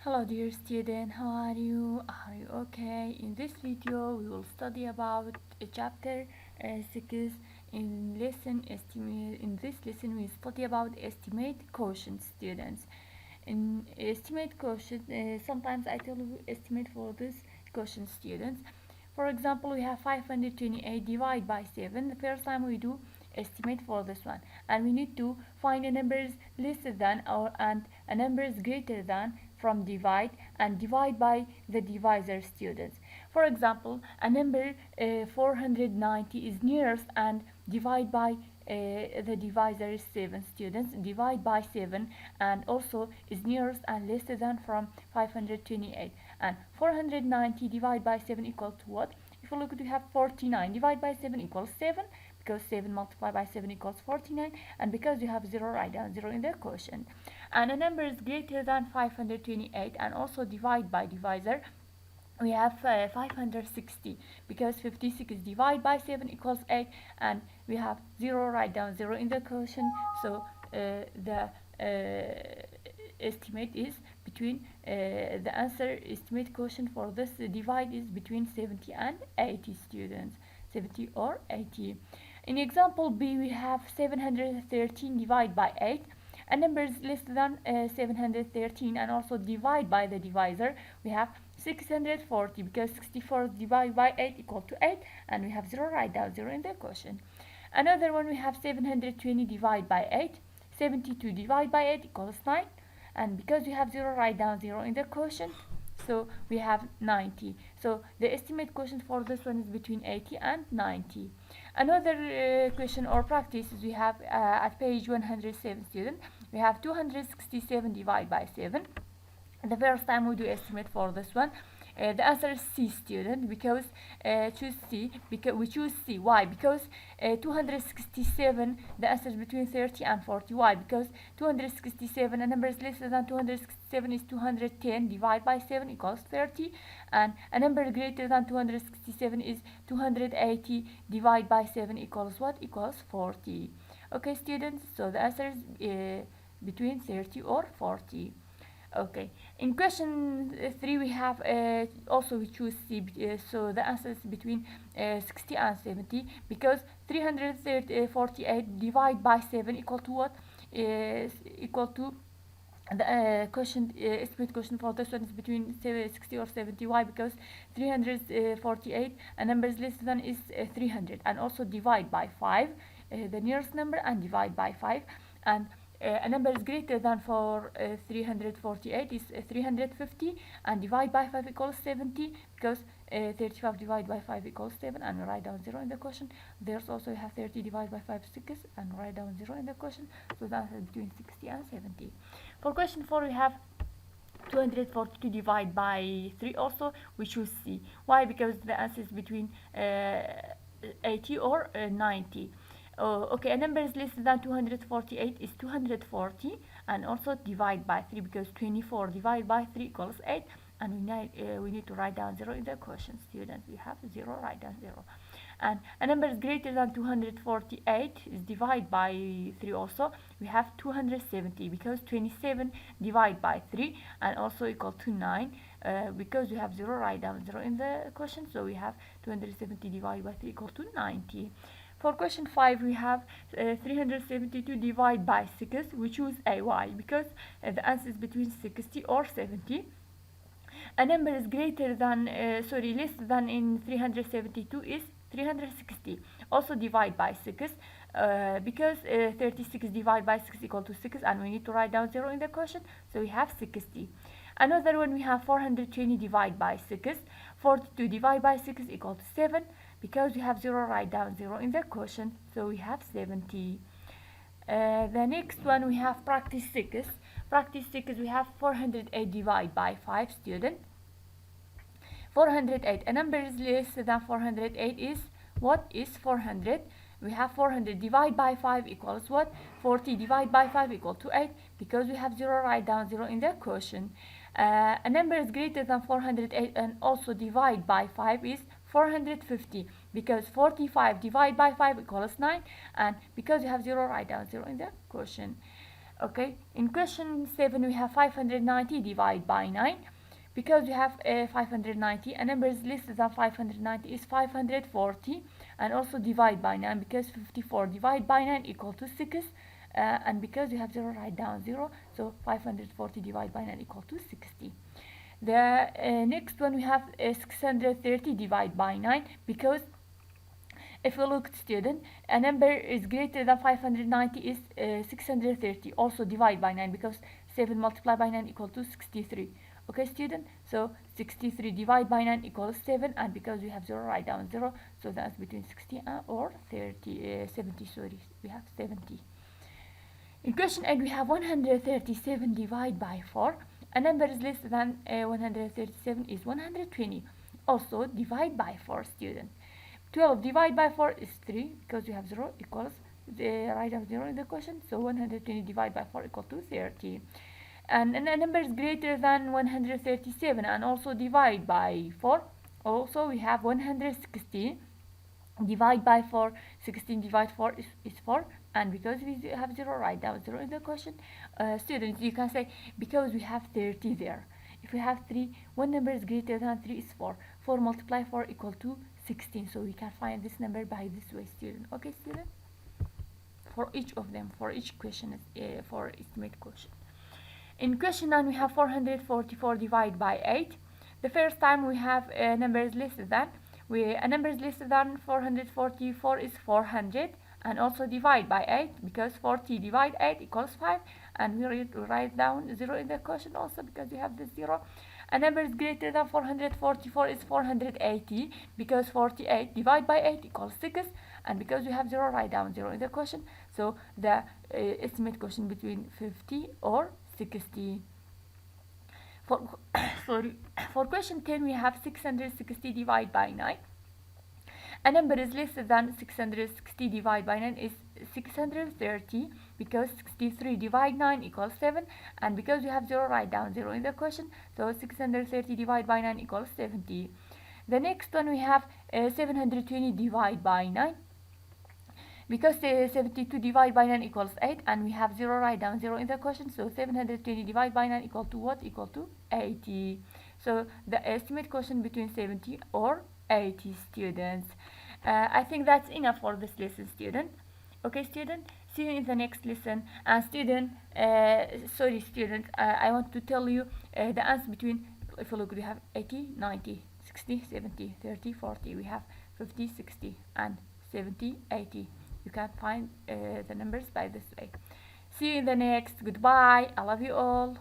Hello dear student, how are you? Are you okay? In this video we will study about chapter 6 in lesson estimate. In this lesson we study about estimate quotient students. In estimate quotient, sometimes I tell you estimate for this quotient students. For example, we have 528 divided by 7. The first time we do estimate for this one, and we need to find a numbers less than or and a numbers greater than from divide and divide by the divisor students. For example, a number 490 is nearest and divide by the divisor is 7 students, divide by 7 and also is nearest and less than from 528, and 490 divided by 7 equal to what? If you look at, we have 49 divided by 7 equals 7, because 7 multiplied by 7 equals 49, and because you have 0, write down 0 in the quotient. And a number is greater than 528 and also divide by divisor, we have 560, because 56 divided by 7 equals 8, and we have 0, write down 0 in the quotient. So the estimate is between the answer estimate quotient for this divide is between 70 and 80 students, 70 or 80. In example B, we have 713 divided by 8. A number is less than 713 and also divide by the divisor, we have 640, because 64 divided by 8 equal to 8, and we have 0, write down 0 in the quotient. Another one, we have 720 divided by 8. 72 divided by 8 equals 9, and because we have 0, write down 0 in the quotient. So we have 90. So the estimate quotient for this one is between 80 and 90. Another question or practice is we have at page 107 student, we have 267 divided by 7. The first time we do estimate for this one, the answer is C student, because choose C, because we choose C. Why? Because 267, the answer is between 30 and 40. Why? Because 267, a number is less than 267 is 210 divided by 7 equals 30, and a number greater than 267 is 280 divided by 7 equals what? Equals 40. Okay students, so the answer is between 30 or 40. Okay, in question 3 we have also we choose C, so the answer is between 60 and 70, because 348 divided by 7 equal to what? Is equal to the quotient, estimate quotient for this one is between 60 or 70. Why? Because 348, a number is less than is 300, and also divide by 5, the nearest number, and divide by 5, and a number is greater than for 348 is 350, and divide by 5 equals 70, because 35 divided by 5 equals 7, and we write down 0 in the quotient. There's also have 30 divided by 5 6, and write down 0 in the quotient. So the answer is between 60 and 70. For question 4 we have 242 divided by 3, also we choose C. Why? Because the answer is between 80 or 90. Okay, a number is less than 248 is 240, and also divide by 3, because 24 divided by 3 equals 8, and we need to write down 0 in the quotient. Students, we have 0, write down 0. And a number is greater than 248 is divided by 3, also we have 270, because 27 divided by 3 and also equal to 9, because we have 0, write down 0 in the quotient. So we have 270 divided by 3 equal to 90. For question 5 we have 372 divided by 6, we choose A. Why? Because the answer is between 60 or 70. A number is greater than less than in 372 is 360, also divide by 6, because 36 divided by 6 equal to 6, and we need to write down 0 in the quotient, so we have 60. Another one, we have 420 divided by 6. 42 divided by 6 equal to 7, because we have 0, write down 0 in the quotient, so we have 70. The next one, we have practice 6. Practice 6, we have 408 divided by 5 student. 408, a number is less than 408 is what? Is 400. We have 400 divided by 5 equals what? 40 divided by 5 equal to 8, because we have 0, write down 0 in the quotient. A number is greater than 408 and also divide by 5 is 450, because 45 divided by 5 equals 9, and because you have 0, write down 0 in the quotient. Okay, in question 7 we have 590 divided by 9. Because we have 590, a number is less than 590 is 540, and also divide by 9 because 54 divided by 9 equal to 6, and because we have 0, write down 0, so 540 divided by 9 equal to 60. The next one we have 630 divided by 9, because if we look at student, a number is greater than 590 is 630, also divide by 9 because 7 multiplied by 9 equal to 63. Okay student, so 63 divided by 9 equals 7, and because we have 0, write down 0, so that's between 60 or 70, sorry, we have 70. In question 8 we have 137 divided by 4. A number is less than 137 is 120, also divide by 4 student. 12 divided by 4 is 3, because we have 0 equals the right of 0 in the question, so 120 divided by 4 equal to 30. And a number is greater than 137 and also divide by 4. Also we have 160 divide by 4, 16 divide 4 is 4, and because we have 0, write down 0 in the question. Students, you can say because we have 30 there. If we have 3, one number is greater than 3 is 4. 4 multiply 4 equal to 16, so we can find this number by this way, student. Okay student, for each of them, for each question, for estimate quotient. In question 9 we have 444 divided by 8. The first time we have a number is less than, a number is less than 444 is 400, and also divide by 8 because 40 divide 8 equals 5, and we write down 0 in the question also because we have the 0. A number is greater than 444 is 480 because 48 divided by 8 equals 6, and because we have 0, write down 0 in the question, so the estimate quotient between 50 or 60. For sorry, for question 10 we have 660 divided by 9. A number is less than 660 divided by 9 is 630 because 63 divided 9 equals 7, and because we have 0, write down 0 in the question, so 630 divided by 9 equals 70. The next one we have 720 divided by 9. Because 72 divided by 9 equals 8, and we have 0, write down 0 in the question, so 720 divided by 9 equal to what? Equal to 80. So the estimate quotient between 70 or 80 students. I think that's enough for this lesson, student. Okay student, see you in the next lesson. And student, sorry student, I want to tell you the answer between, if you look, we have 80, 90, 60, 70, 30, 40, we have 50, 60, and 70, 80. You can find the numbers by this way. See you in the next. Goodbye. I love you all.